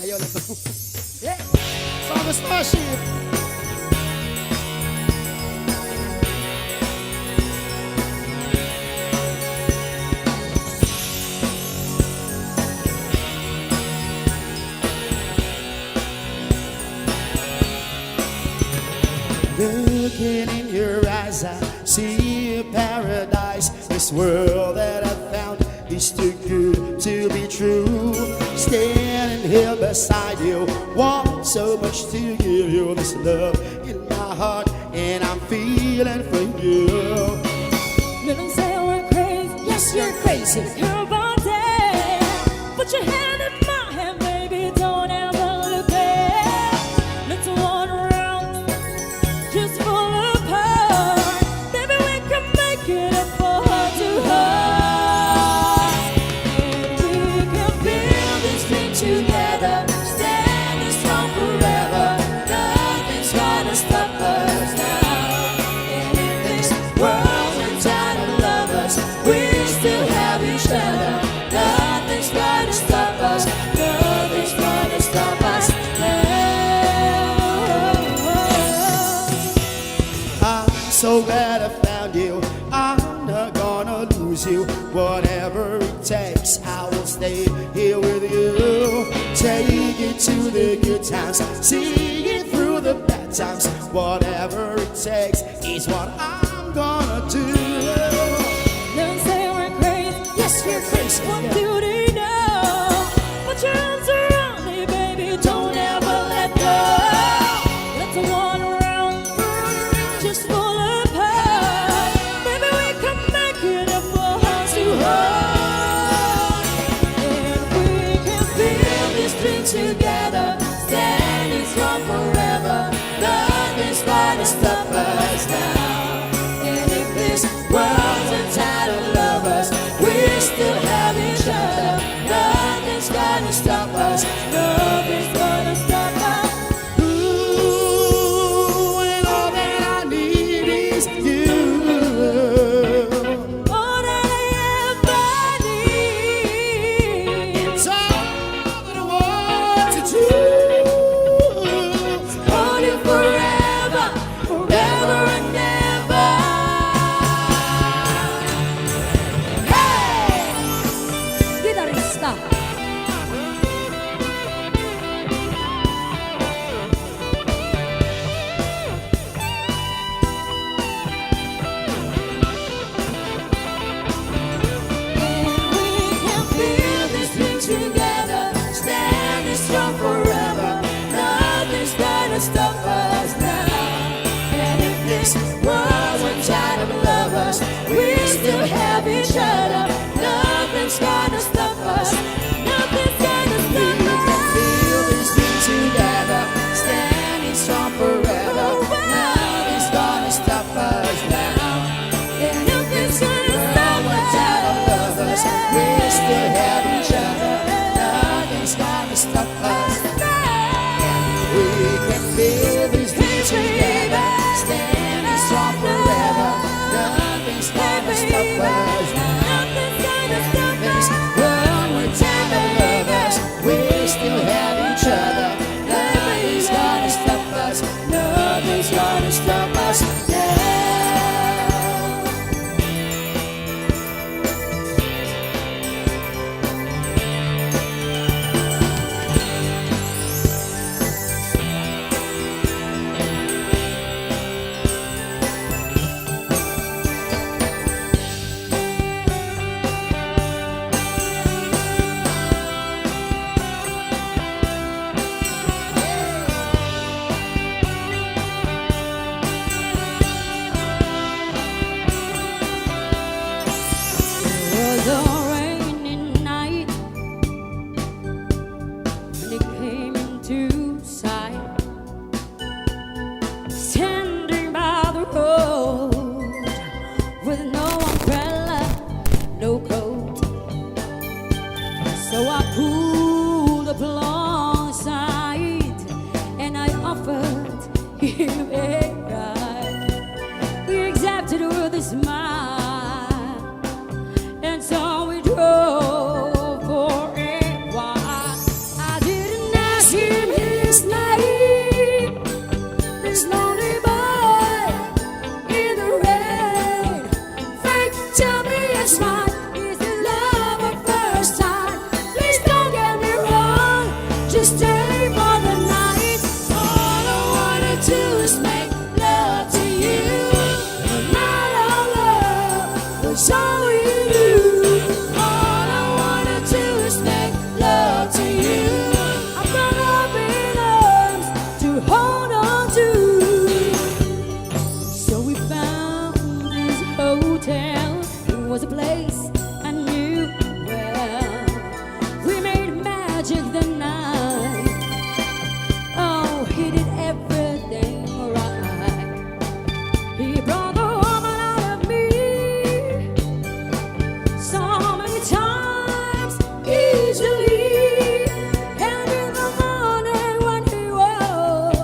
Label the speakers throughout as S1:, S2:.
S1: Ayaw na to. Yeah! Song of Starship! Looking in your eyes, I see a paradise. This world that I found is too good to be true. Standing here beside you, want so much to give you this love in my heart, and I'm feeling for you.
S2: You don't say we're crazy.
S1: Yes, you're crazy.
S2: Your body, put your hand in my hand, baby. Don't ever look back. Let's run around, just fall apart. Baby, we can make it up for heart to heart, and we can build this dream together, standing strong forever. Nothing's gonna stop us now. And if this world's untied of lovers, we still have each other. Nothing's gonna stop us. Nothing's gonna stop us now.
S1: I'm so glad I found you. I'm not gonna lose you. Whatever it takes, I will stay here with you. Take it to the good times, see it through the bad times. Whatever it takes is what I'm gonna do.
S2: Don't say we're crazy.
S1: Yes, we're crazy.
S2: What do they know? Put your arms around me, baby. Don't ever let go. Let's run around, just fall apart. Baby, we can make it up for heart to heart, and we can build this dream together, standing strong forever. Nothing's gonna stop us now. And if this world's untied of lovers, we still have each other. Nothing's gonna stop us. Nothing's gonna stop us.
S1: Ooh, and all that I need is you.
S2: All that I ever need.
S1: It's all that I want to do.
S2: Hold you forever, forever and ever. Hey! Guitarista. him his name. This lonely boy in the rain. Fate, tell me it's right. Is it love at first sight? Please don't get me wrong. Just stay for the night. All I wanna do is make love to you. The night of love was all we do. All I wanna do is make love to you. I've got loving arms to hold on to. So we found this hotel. It was a place I knew well. We made magic the night. Oh, he did everything right. He brought the woman out of me so many times easily. And in the morning when he woke,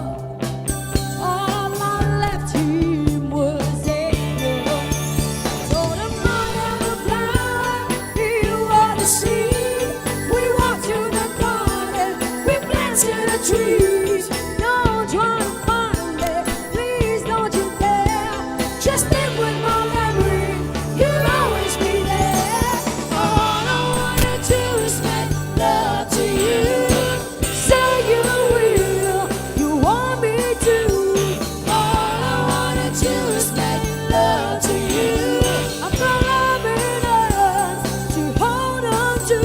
S2: all I left him was a note. Told him I am the blind, he was the sea. We walked through the garden, we planted the trees. Don't try to find me, please don't you dare. Just live with my memory, you'll always be there. All I wanna do is make love to you. Say you will, you want me to. All I wanna do is make love to you. I've got loving arms to hold on to.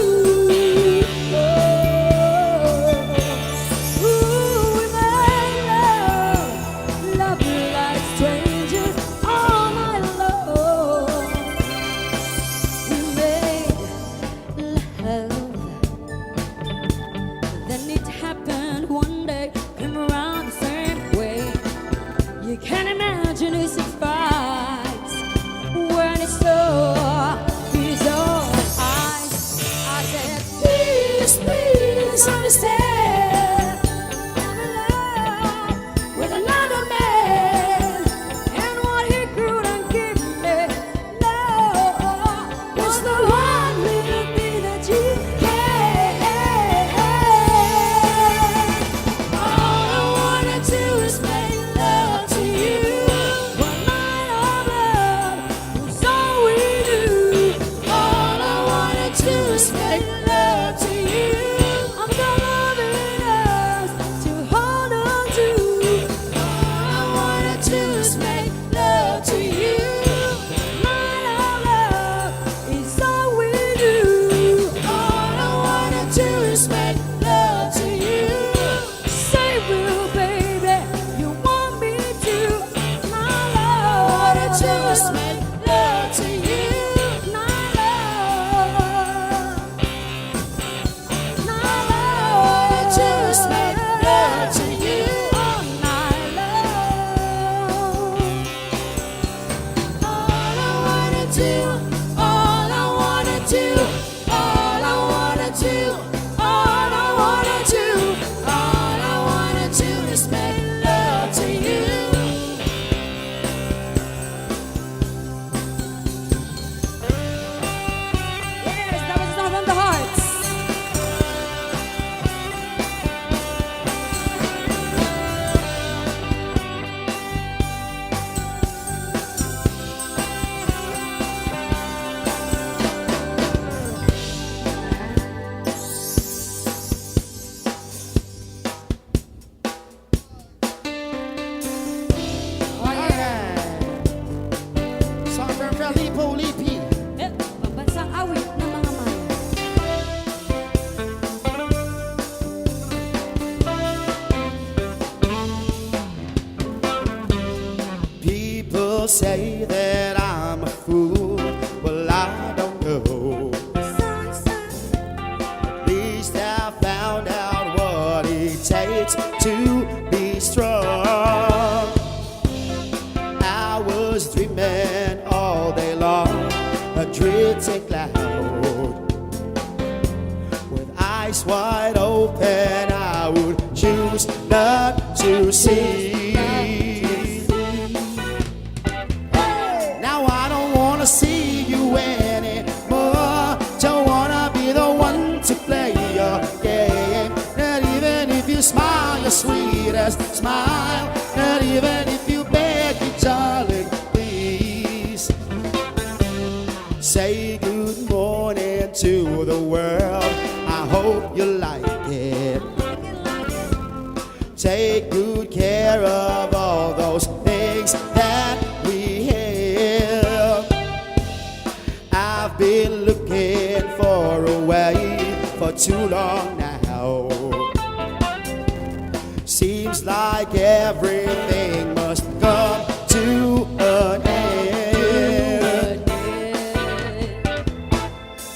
S2: Ooh, we made love like strangers all night long. We made love. Then it happened one day, came around the same way. You can imagine his surprise when he saw his own eyes. I said, please, please understand, I'm in love with another man. And what he couldn't give me, no, was the one little thing that you gave. All I wanna do is make love to you. One night of love was all we do. All I wanna do is make love to you. I'm the loving arms to hold on to. All I wanna do is make love to you. Night of love is all we do. All I wanna do is make love to you. Say, will, baby, you want me to. My love, all I wanna do is make love to you. My love, my love, all I wanna do is make love to you. Oh, my love. All I wanna do, all I wanna do, all I wanna do, all I wanna do, all I wanna do is make love to you. Yes, that was not from the hearts. Oh yeah.
S1: Song from Felipo Lipi.
S2: Pambansang awit ng mga Maya.
S1: People say that I'm a fool. Well, I don't know. At least I found out what it takes to be strong. I was dreaming all day long, a drifting cloud. With eyes wide open, I would choose not to see. Now I don't wanna see you anymore. Don't wanna be the one to play your game. And even if you sweetest smile. Not even if you beg me, darling, please. Say good morning to the world. I hope you like it. Take good care of all those things that we have. I've been looking for a way for too long now. Seems like everything must come to an end.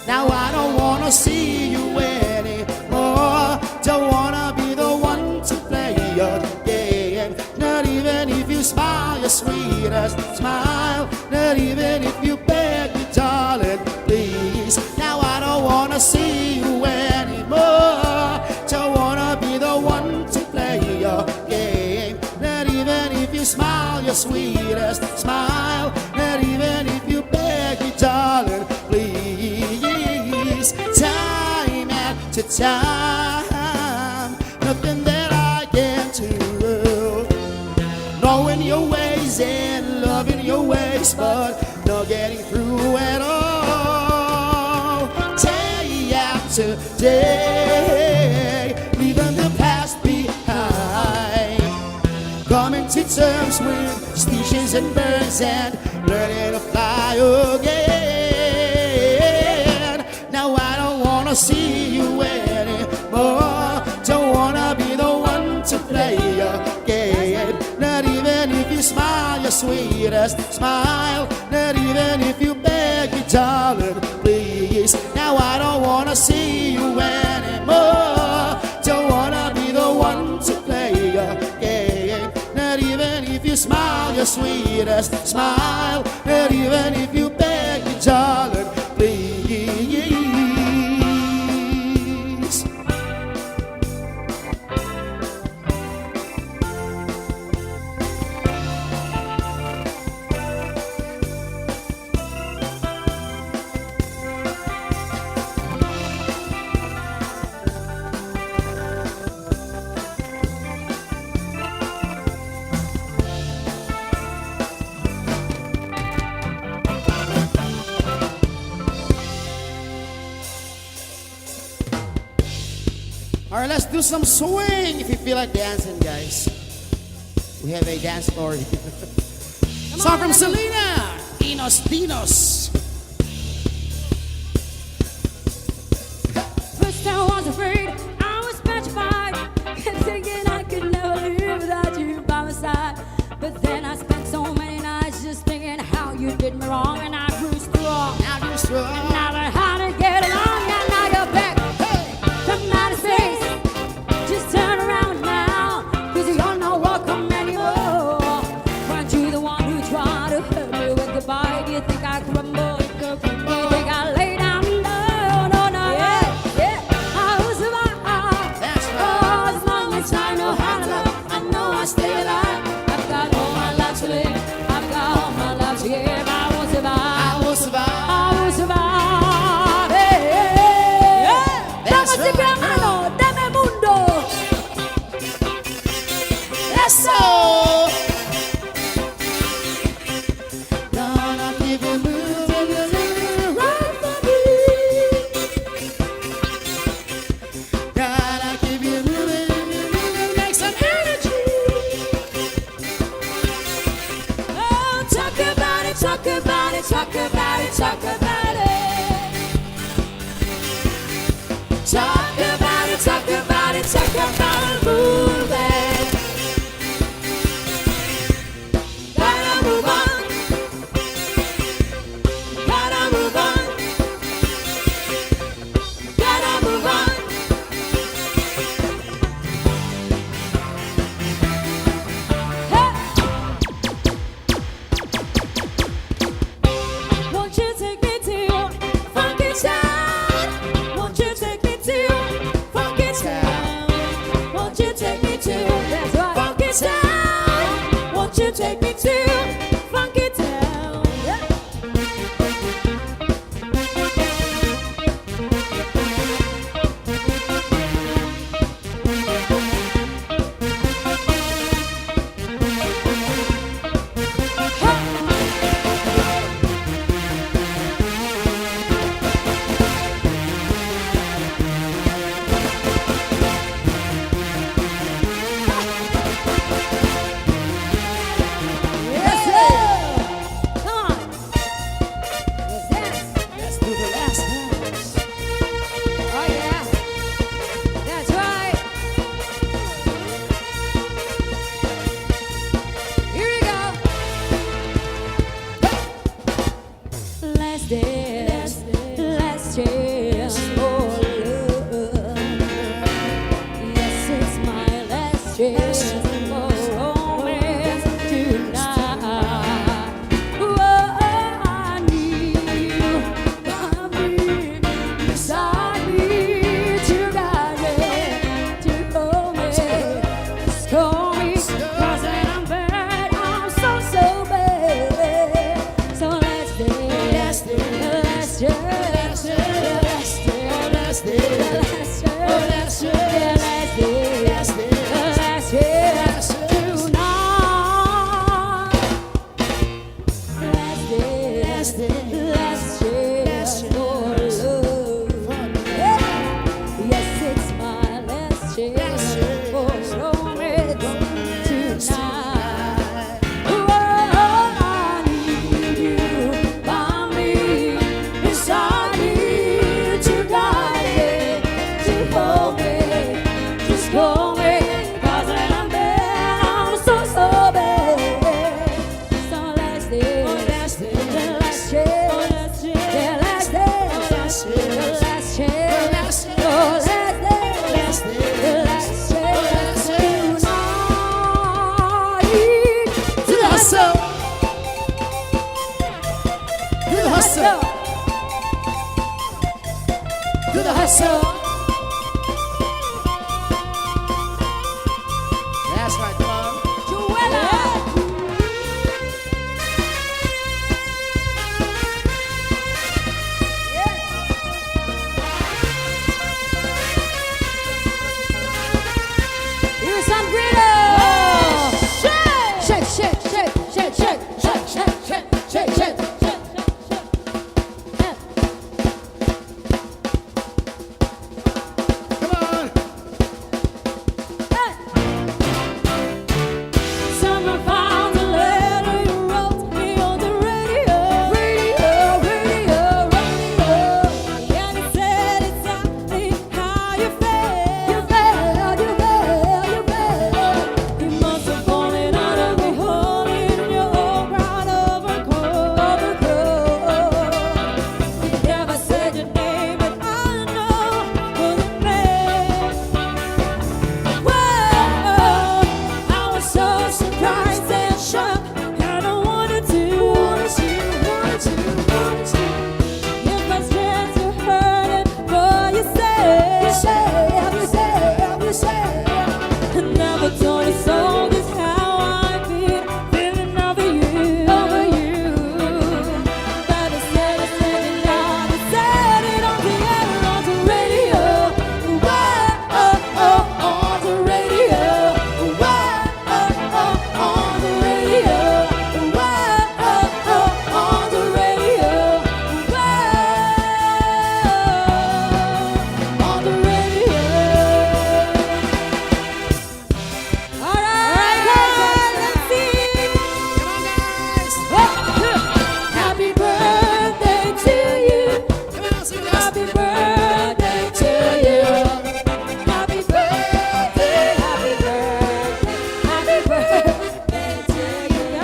S1: Now I don't wanna see you anymore. Don't wanna be the one to play your game. Not even if you smile your sweetest smile. Not even if you beg me, darling, please. Now I don't wanna see you anymore. Don't wanna be the one to play your game. Not even if you smile your sweetest smile. Not even if you beg me, darling, please. Time after time, nothing that I can do. Knowing your ways and loving your ways, but not getting through at all. Day after day, leaving the past behind. Coming to terms with stitches and burns and learning to fly again. Now I don't wanna see you anymore. Don't wanna be the one to play your game. Not even if you smile your sweetest smile. Not even if you beg me, darling, please. Now I don't wanna see you anymore. Don't wanna be the one to play your game. Not even if you smile your sweetest smile. Not even if you beg me, darling, please. All right, let's do some swing if you feel like dancing, guys. We have a dance floor here. Song from Selena, Inos Dinos.
S2: First I was afraid, I was petrified, thinking I could never live without you by my side. But then I spent so many nights just thinking how you did me wrong, and I grew strong.
S1: Now you're strong.
S2: And now I learned how to get along, and now you're back from outer space. Just turn around now, 'cause you're not welcome anymore. Weren't you the one who tried to hurt me with goodbye? Do you think I crumbled? Do you think I lay down? No, no, no, yeah. I will survive.
S1: That's right.
S2: Oh, as long as I know how to love, I know I stay alive. I've got all my life to live, I've got all my life to give. I will survive.
S1: I will survive.
S2: I will survive. Hey, hey, hey.
S1: That's
S2: Damas y
S1: right.
S2: hermanos, dame mundo.
S1: Eso. Gonna give you moving right for me. Gotta give you moving, make some energy.
S2: Oh, talk about it, talk about it, talk about it, talk about it.
S1: Talk about it, talk about it, talk about it, move it.
S2: Gotta move on. Gotta move on. Gotta move on. Hey! Won't you take me last chance for romance tonight. Oh, I need you by me, yes I need you, God, yeah, to hold me, just call me, 'cause when I'm bad, I'm so bad. So let's dance, let's dance, let's dance, let's dance, let's dance, let's dance, let's dance tonight. Let's dance for love. Yes, it's my last chance for romance tonight. Oh, I need you by me. Yes, I need you, God, yeah, to hold me, just hold me, 'cause when I'm bad, I'm so bad. So let's dance, the last chance, yeah, let's dance, the last chance, oh, let's dance, the last chance tonight.
S1: To the hustle. To the hustle. To the hustle. That's right, come on.
S2: Here's some rhythm. Shake, shake, shake, shake, shake, shake, shake, shake, shake, shake, shake.
S1: Come on.
S2: Someone found a letter you wrote me on the radio, radio, radio, radio. And it said exactly how you felt. You felt, you felt, you felt. You must have fallen out of a hole in your old brown overcoat. You never said your name, but I know what it meant. Whoa, I was so surprised and shocked, and I wanted to. If I said you heard it, but you said, I never told you so. This how I feel, feeling over you. But I said it now, I said it on the air, on the radio. Whoa, on the radio. Whoa, on the radio. Whoa, on the radio. Whoa, on the radio. All right, guys, let's sing.
S1: Come on, guys.
S2: Happy birthday to you.
S1: Come on, sing this.
S2: Happy birthday to you. Happy birthday, happy birthday, happy birthday to you.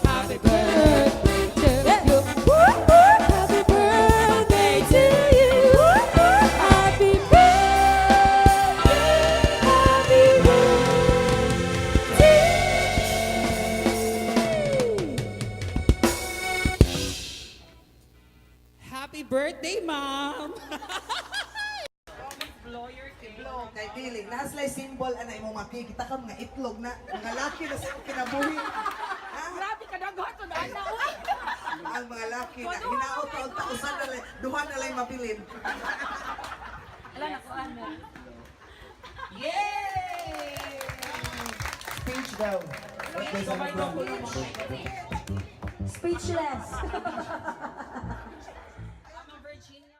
S2: Happy birthday to you. Happy birthday to you. Happy
S3: Happy birthday, Mom!
S4: Itlog kay dili naslay symbol ana imong makikita ka mga itlog na mga laki na sa kinabuhi. Ha?
S3: Grabe ka dagot to na
S4: Ang mga laki na hinaot ta usan na lang duha na lang mabilin.
S3: Ala na ko ano.
S4: Yay! Speech daw.
S2: Speechless.